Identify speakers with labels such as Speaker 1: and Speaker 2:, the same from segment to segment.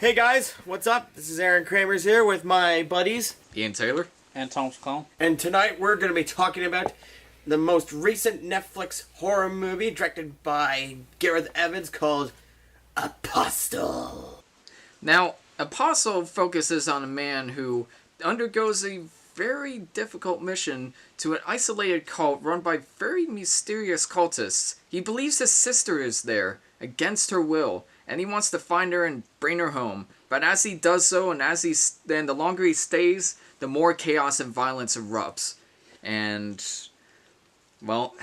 Speaker 1: Hey guys, what's up? This is Aaron Kramers here with my buddies
Speaker 2: Ian Taylor
Speaker 3: and Thomas Clone.
Speaker 1: And tonight we're going to be talking about the most recent Netflix horror movie directed by Gareth Evans called Apostle.
Speaker 2: Now, Apostle focuses on a man who undergoes a very difficult mission to an isolated cult run by very mysterious cultists. He believes his sister is there, against her will, and he wants to find her and bring her home. But as he does so, and the longer he stays, the more chaos and violence erupts. And, well,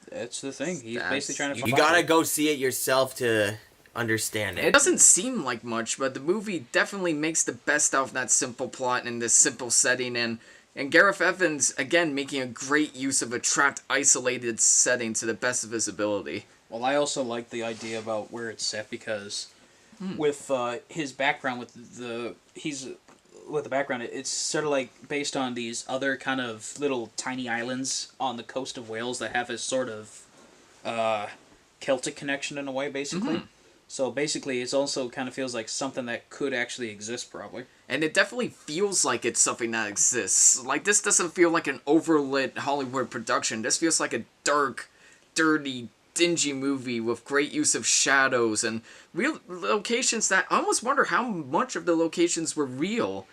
Speaker 3: that's the thing. He's basically trying to find
Speaker 1: You gotta go see it yourself to understand it.
Speaker 2: It doesn't seem like much, but the movie definitely makes the best out of that simple plot and this simple setting, and Gareth Evans, again, making a great use of a trapped, isolated setting to the best of his ability.
Speaker 3: Well, I also like the idea about where it's set because with his background, with the background, it's sort of like based on these other kind of little tiny islands on the coast of Wales that have a sort of Celtic connection in a way, basically. Mm-hmm. So basically, it also kind of feels like something that could actually exist, probably.
Speaker 2: And it definitely feels like it's something that exists. Like, this doesn't feel like an overlit Hollywood production. This feels like a dark, dirty, dingy movie with great use of shadows and real locations that I almost wonder how much of the locations were real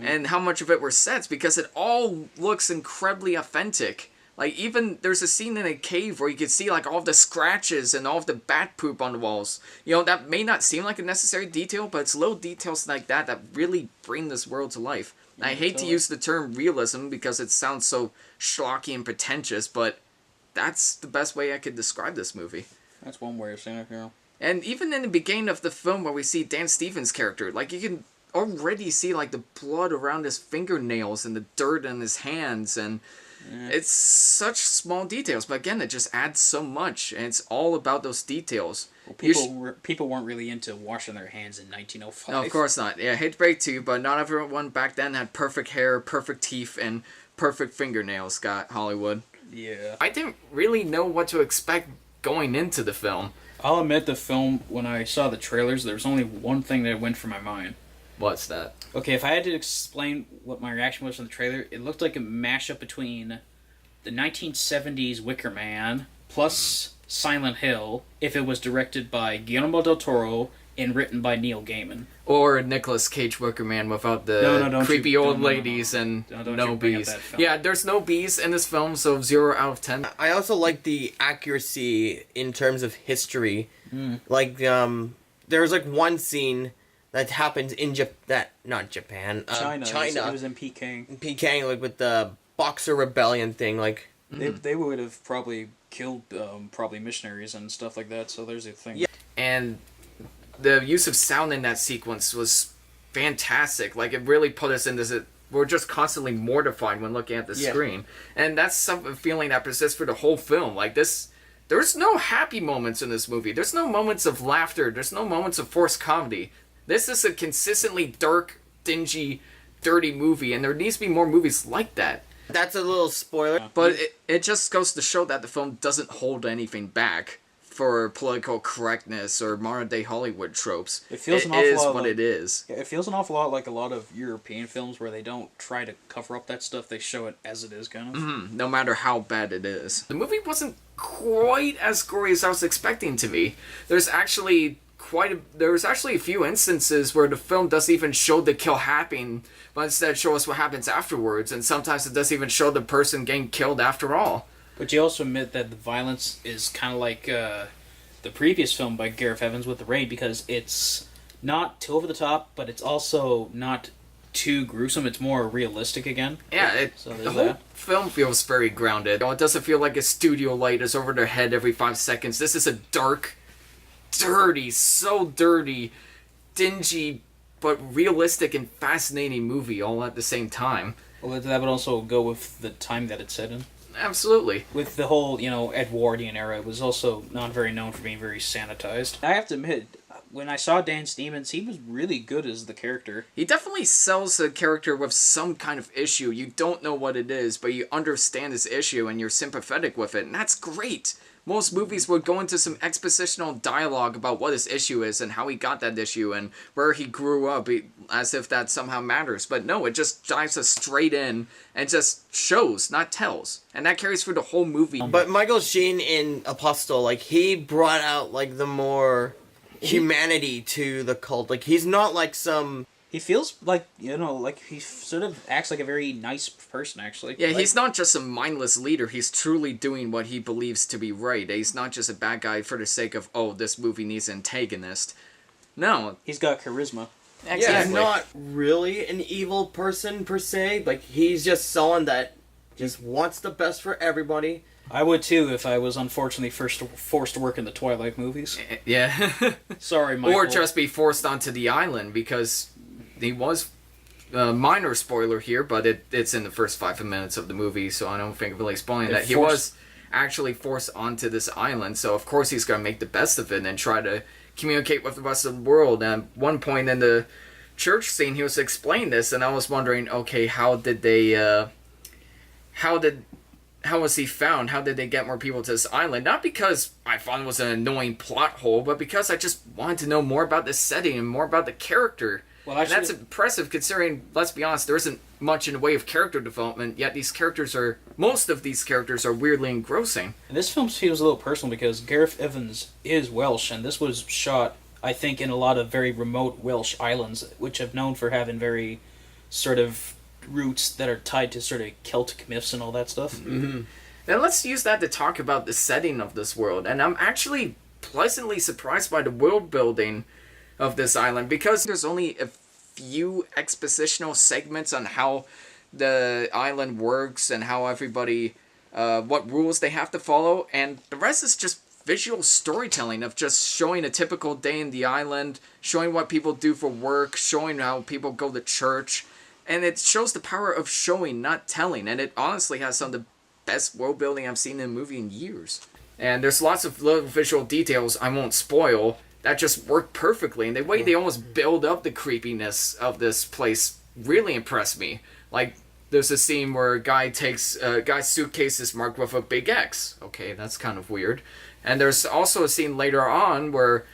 Speaker 2: and how much of it were sets, because it all looks incredibly authentic. Like, even there's a scene in a cave where you can see, like, all of the scratches and all of the bat poop on the walls. You know, that may not seem like a necessary detail, but it's little details like that that really bring this world to life. Yeah, I hate to use the term realism because it sounds so schlocky and pretentious, but that's the best way I could describe this movie.
Speaker 3: That's one way of saying it, yeah.
Speaker 2: And even in the beginning of the film where we see Dan Stevens' character, like, you can already see, like, the blood around his fingernails and the dirt on his hands, and it's such small details, but again, it just adds so much, and it's all about those details.
Speaker 3: Well, people weren't really into washing their hands in 1905.
Speaker 2: No, of course not. Yeah, I hate to break to you, but not everyone back then had perfect hair, perfect teeth, and perfect fingernails, Scott Hollywood.
Speaker 3: Yeah.
Speaker 2: I didn't really know what to expect going into the film.
Speaker 3: I'll admit the film, when I saw the trailers, there was only one thing that went through my mind.
Speaker 2: What's that?
Speaker 3: Okay, if I had to explain what my reaction was from the trailer, it looked like a mashup between the 1970s Wicker Man plus Silent Hill if it was directed by Guillermo del Toro and written by Neil Gaiman.
Speaker 2: Or Nicolas Cage Wicker Man without the creepy old ladies and no bees. Yeah, there's no bees in this film, so 0 out of 10.
Speaker 1: I also like the accuracy in terms of history. Like, there's like one scene that happens in China.
Speaker 3: It was in Peking.
Speaker 1: In Peking, like with the Boxer Rebellion thing, like
Speaker 3: they would have probably killed probably missionaries and stuff like that. So there's a thing.
Speaker 1: Yeah,
Speaker 2: and the use of sound in that sequence was fantastic. Like, it really put us into we're just constantly mortified when looking at the screen, and that's some feeling that persists for the whole film. Like this. There's no happy moments in this movie. There's no moments of laughter. There's no moments of forced comedy. This is a consistently dark, dingy, dirty movie, and there needs to be more movies like that.
Speaker 1: That's a little spoiler.
Speaker 2: But it just goes to show that the film doesn't hold anything back for political correctness or modern-day Hollywood tropes.
Speaker 3: It feels an awful lot
Speaker 2: what it is.
Speaker 3: It feels an awful lot like a lot of European films where they don't try to cover up that stuff. They show it as it is, kind of.
Speaker 2: No matter how bad it is. The movie wasn't quite as gory as I was expecting to be. There's actually a few instances where the film doesn't even show the kill happening, but instead show us what happens afterwards, and sometimes it doesn't even show the person getting killed after all.
Speaker 3: But you also admit that the violence is kind of like the previous film by Gareth Evans with The Raid, because it's not too over the top, but it's also not too gruesome. It's more realistic again.
Speaker 2: Yeah, the whole film feels very grounded. It doesn't feel like a studio light is over their head every 5 seconds. This is a dark, dirty, so dirty, dingy, but realistic and fascinating movie all at the same time.
Speaker 3: Well, that would also go with the time that it's set in.
Speaker 2: Absolutely.
Speaker 3: With the whole, Edwardian era, it was also not very known for being very sanitized. I have to admit, when I saw Dan Stevens, he was really good as the character.
Speaker 2: He definitely sells the character with some kind of issue. You don't know what it is, but you understand this issue and you're sympathetic with it, and that's great. most movies would go into some expositional dialogue about what his issue is and how he got that issue and where he grew up, as if that somehow matters. But no, it just dives us straight in and just shows, not tells. And that carries through the whole movie.
Speaker 1: But Michael Sheen in Apostle, like, he brought out, like, the more humanity to the cult. Like, he's not like some...
Speaker 3: He feels like, like he sort of acts like a very nice person, actually.
Speaker 2: Yeah,
Speaker 3: like,
Speaker 2: he's not just a mindless leader. He's truly doing what he believes to be right. He's not just a bad guy for the sake of, oh, this movie needs an antagonist. No.
Speaker 3: He's got charisma.
Speaker 2: Exactly.
Speaker 1: Yeah, he's not really an evil person, per se. Like, he's just someone that just wants the best for everybody.
Speaker 3: I would, too, if I was unfortunately forced to work in the Twilight movies.
Speaker 2: Yeah.
Speaker 3: Sorry, Michael.
Speaker 2: Or just be forced onto the island, because... he was minor spoiler here, but it's in the first 5 minutes of the movie, so I don't think really spoiling that. He was actually forced onto this island, so of course he's going to make the best of it and try to communicate with the rest of the world. And at one point in the church scene, he was explaining this, and I was wondering, okay, how was he found? How did they get more people to this island? Not because I thought it was an annoying plot hole, but because I just wanted to know more about the setting and more about the character.
Speaker 3: Well, actually,
Speaker 2: and that's impressive considering, let's be honest, there isn't much in the way of character development, yet most of these characters are weirdly engrossing.
Speaker 3: And this film feels a little personal because Gareth Evans is Welsh, and this was shot, I think, in a lot of very remote Welsh islands, which have known for having very sort of roots that are tied to sort of Celtic myths and all that stuff.
Speaker 2: Mm-hmm. And let's use that to talk about the setting of this world, and I'm actually pleasantly surprised by the world building of this island, because there's only a few expositional segments on how the island works and how everybody, what rules they have to follow, and the rest is just visual storytelling of just showing a typical day in the island, showing what people do for work, showing how people go to church, and it shows the power of showing, not telling, and it honestly has some of the best world building I've seen in a movie in years. And there's lots of little visual details I won't spoil that just work perfectly, and the way they almost build up the creepiness of this place really impressed me. Like, there's a scene where a guy's suitcase is marked with a big X. Okay, that's kind of weird. And there's also a scene later on where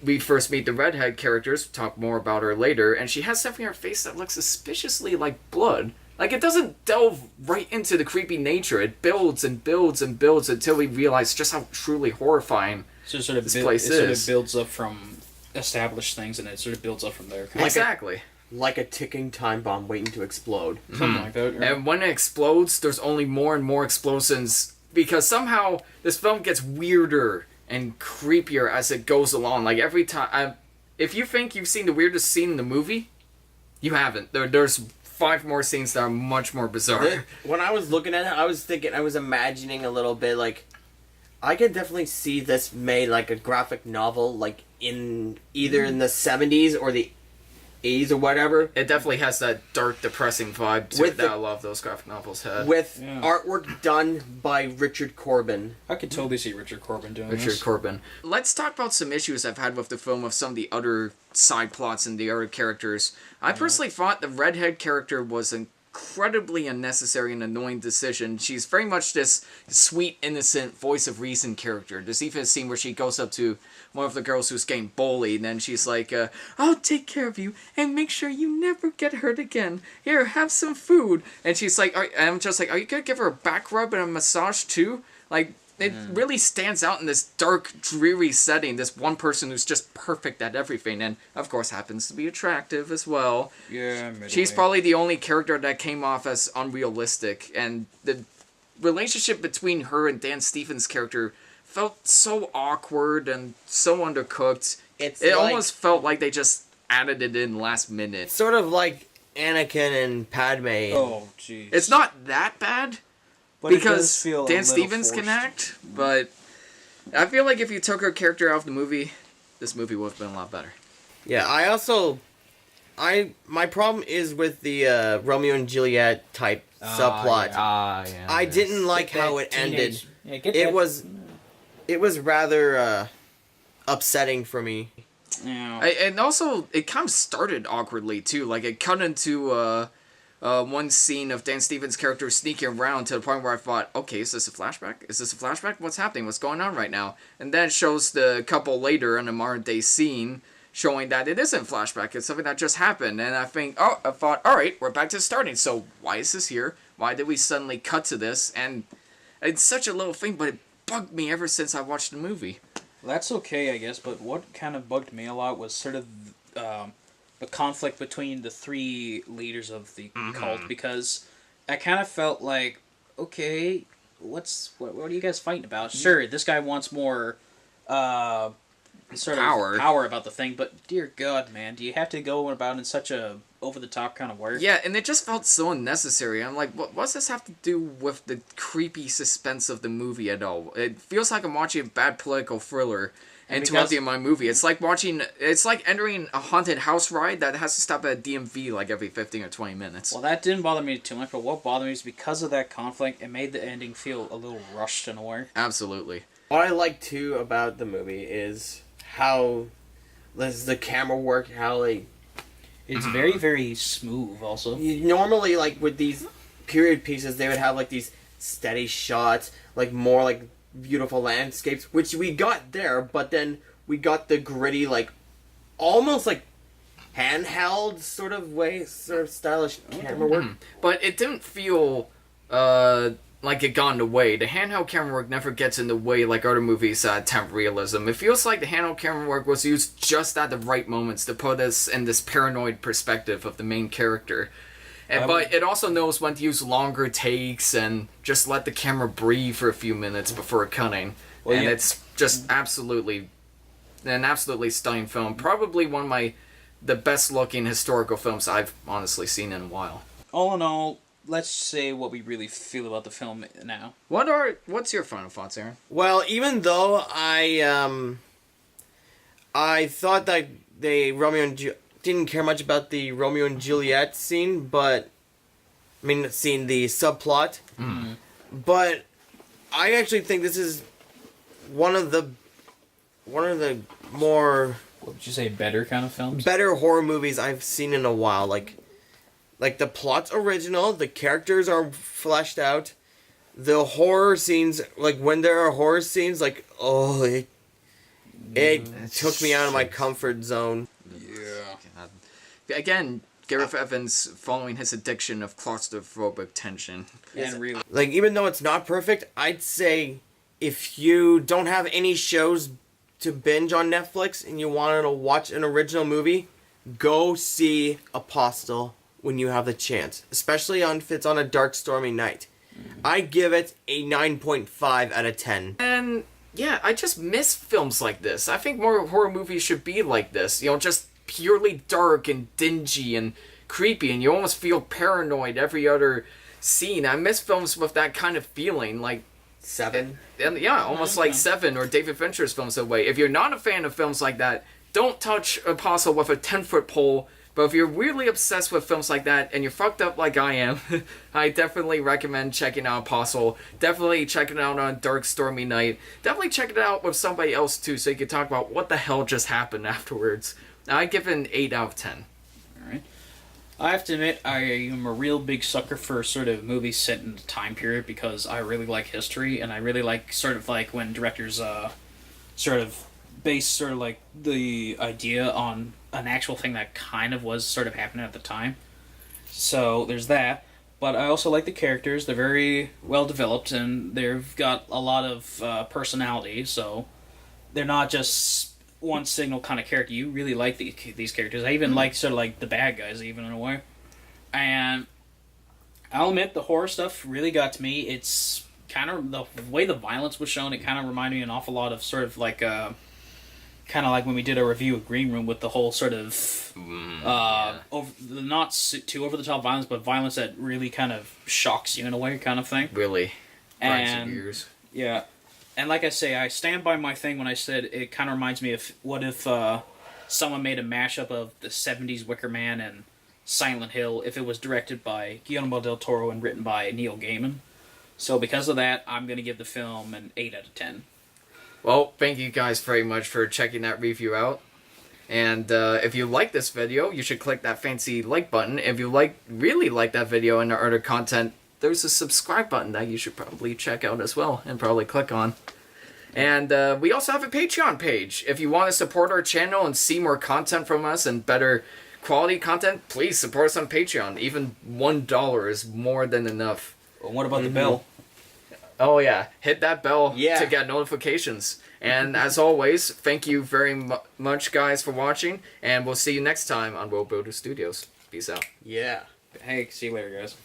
Speaker 2: we first meet the redhead characters, talk more about her later, and she has something on her face that looks suspiciously like blood. Like, it doesn't delve right into the creepy nature. It builds and builds and builds until we realize just how truly horrifying
Speaker 3: so it sort of
Speaker 2: this place is.
Speaker 3: It sort of builds up from established things, and it sort of builds up from there.
Speaker 2: Exactly.
Speaker 1: Like a ticking time bomb waiting to explode.
Speaker 3: Something like that. Right?
Speaker 2: And when it explodes, there's only more and more explosions, because somehow this film gets weirder and creepier as it goes along. Like, every time... if you think you've seen the weirdest scene in the movie, you haven't. There's 5 more scenes that are much more bizarre.
Speaker 1: When I was looking at it, I was imagining a little bit, like, I could definitely see this made like a graphic novel, like in either in the 70s or the 80s or whatever.
Speaker 2: It definitely has that dark, depressing vibe to it that a lot of those graphic novels had.
Speaker 1: With artwork done by Richard Corbin.
Speaker 3: I could totally see Richard Corbin doing this.
Speaker 2: Richard Corbin. Let's talk about some issues I've had with the film, with some of the other side plots and the other characters. I personally thought the redhead character was incredibly unnecessary and annoying decision. She's very much this sweet, innocent, voice of reason character. There's even a scene where she goes up to one of the girls who's getting bullied, and then she's like, I'll take care of you and make sure you never get hurt again. Here, have some food. And she's like, I'm just like, are you gonna give her a back rub and a massage too? Like, it really stands out in this dark, dreary setting, this one person who's just perfect at everything, and of course happens to be attractive as well.
Speaker 3: Yeah,
Speaker 2: she's probably the only character that came off as unrealistic, and the relationship between her and Dan Stevens' character felt so awkward and so undercooked. It almost felt like they just added it in last minute.
Speaker 1: Sort of like Anakin and Padme.
Speaker 3: Oh, jeez.
Speaker 2: It's not that bad,
Speaker 3: but
Speaker 2: because Dan Stevens can act, but I feel like if you took her character out of the movie, this movie would have been a lot better.
Speaker 1: Yeah, my problem is with the Romeo and Juliet type subplot.
Speaker 2: Yeah,
Speaker 1: I didn't like how it ended. It was rather upsetting for me.
Speaker 3: Yeah.
Speaker 2: And also, it kind of started awkwardly, too. Like, it cut into one scene of Dan Stevens' character sneaking around to the point where I thought, okay, is this a flashback? Is this a flashback? What's happening? What's going on right now? And then it shows the couple later in a modern day scene showing that it isn't flashback. It's something that just happened. And I thought, all right, we're back to starting. So why is this here? Why did we suddenly cut to this? And it's such a little thing, but it bugged me ever since I watched the movie.
Speaker 3: That's okay, I guess, but what kind of bugged me a lot was sort of the conflict between the three leaders of the cult, because I kind of felt like, okay, what are you guys fighting about? Sure, this guy wants more sort of power about the thing, but dear God, man, do you have to go about in such a over-the-top kind of work?
Speaker 2: Yeah, and it just felt so unnecessary. I'm like, what does this have to do with the creepy suspense of the movie at all? It feels like I'm watching a bad political thriller interrupting my movie. It's like entering a haunted house ride that has to stop at a DMV like every 15 or 20 minutes.
Speaker 3: Well, that didn't bother me too much, but what bothered me is because of that conflict, it made the ending feel a little rushed in a way.
Speaker 2: Absolutely.
Speaker 1: What I like too about the movie is how the camera work, how
Speaker 3: it's very, very smooth also.
Speaker 1: Normally, like with these period pieces, they would have like these steady shots, like more like beautiful landscapes, which we got there, but then we got the gritty, like almost like handheld sort of way, sort of stylish camera work.
Speaker 2: But it didn't feel like it got in the way. The handheld camera work never gets in the way like other movies that attempt realism. It feels like the handheld camera work was used just at the right moments to put us in this paranoid perspective of the main character. But it also knows when to use longer takes and just let the camera breathe for a few minutes before cutting. Well, and it's just an absolutely stunning film. Probably one of the best looking historical films I've honestly seen in a while.
Speaker 3: All in all, let's say what we really feel about the film now.
Speaker 2: What's your final thoughts, Aaron?
Speaker 1: Well, even though I thought that didn't care much about the Romeo and Juliet scene, the subplot. But I actually think this is one of the more,
Speaker 3: what would you say, better kind of films?
Speaker 1: Better horror movies I've seen in a while. Like the plot's original, the characters are fleshed out, the horror scenes, like when there are horror scenes, like it took me out of my comfort zone.
Speaker 2: Yeah. Again, Gareth Evans following his addiction of claustrophobic tension.
Speaker 3: And really,
Speaker 1: like, even though it's not perfect, I'd say if you don't have any shows to binge on Netflix and you wanted to watch an original movie, go see Apostle when you have the chance, especially if it's on a dark, stormy night. I give it a 9.5 out of 10.
Speaker 2: And yeah, I just miss films like this. I think more horror movies should be like this. Just purely dark and dingy and creepy, and you almost feel paranoid every other scene. I miss films with that kind of feeling, like
Speaker 1: Seven.
Speaker 2: And yeah, almost like Seven or David Fincher's films that way. If you're not a fan of films like that, don't touch Apostle with a 10-foot pole. But if you're really obsessed with films like that and you're fucked up like I am, I definitely recommend checking out Apostle. Definitely check it out on a dark, stormy night. Definitely check it out with somebody else too, so you can talk about what the hell just happened afterwards. I give it an 8 out of 10.
Speaker 3: Alright. I have to admit, I am a real big sucker for sort of movies set in the time period because I really like history, and I really like sort of like when directors sort of base sort of like the idea on an actual thing that kind of was sort of happening at the time. So there's that. But I also like the characters. They're very well developed, and they've got a lot of personality, so they're not just one signal kind of character. You really like these characters. I even like sort of like the bad guys, even in a way. And I'll admit, the horror stuff really got to me. It's kind of the way the violence was shown. It kind of reminded me an awful lot of sort of like kind of like when we did a review of Green Room with the whole sort of not too over the top violence, but violence that really kind of shocks you in a way, kind of thing.
Speaker 2: Really,
Speaker 3: and
Speaker 2: your ears.
Speaker 3: Yeah. And like I say, I stand by my thing when I said it kind of reminds me of what if someone made a mashup of the 70s Wicker Man and Silent Hill if it was directed by Guillermo del Toro and written by Neil Gaiman. So because of that, I'm going to give the film an 8 out of 10.
Speaker 2: Well, thank you guys very much for checking that review out. And if you like this video, you should click that fancy like button. If you really like that video and our other content, there's a subscribe button that you should probably check out as well and probably click on. And we also have a Patreon page. If you want to support our channel and see more content from us and better quality content, please support us on Patreon. Even $1 is more than enough.
Speaker 3: Well, what about the bell?
Speaker 2: Oh yeah, hit that bell
Speaker 1: Yeah.
Speaker 2: to get notifications. And as always, thank you very much, guys, for watching. And we'll see you next time on World Builder Studios. Peace out.
Speaker 1: Yeah.
Speaker 3: Hey, see you later, guys.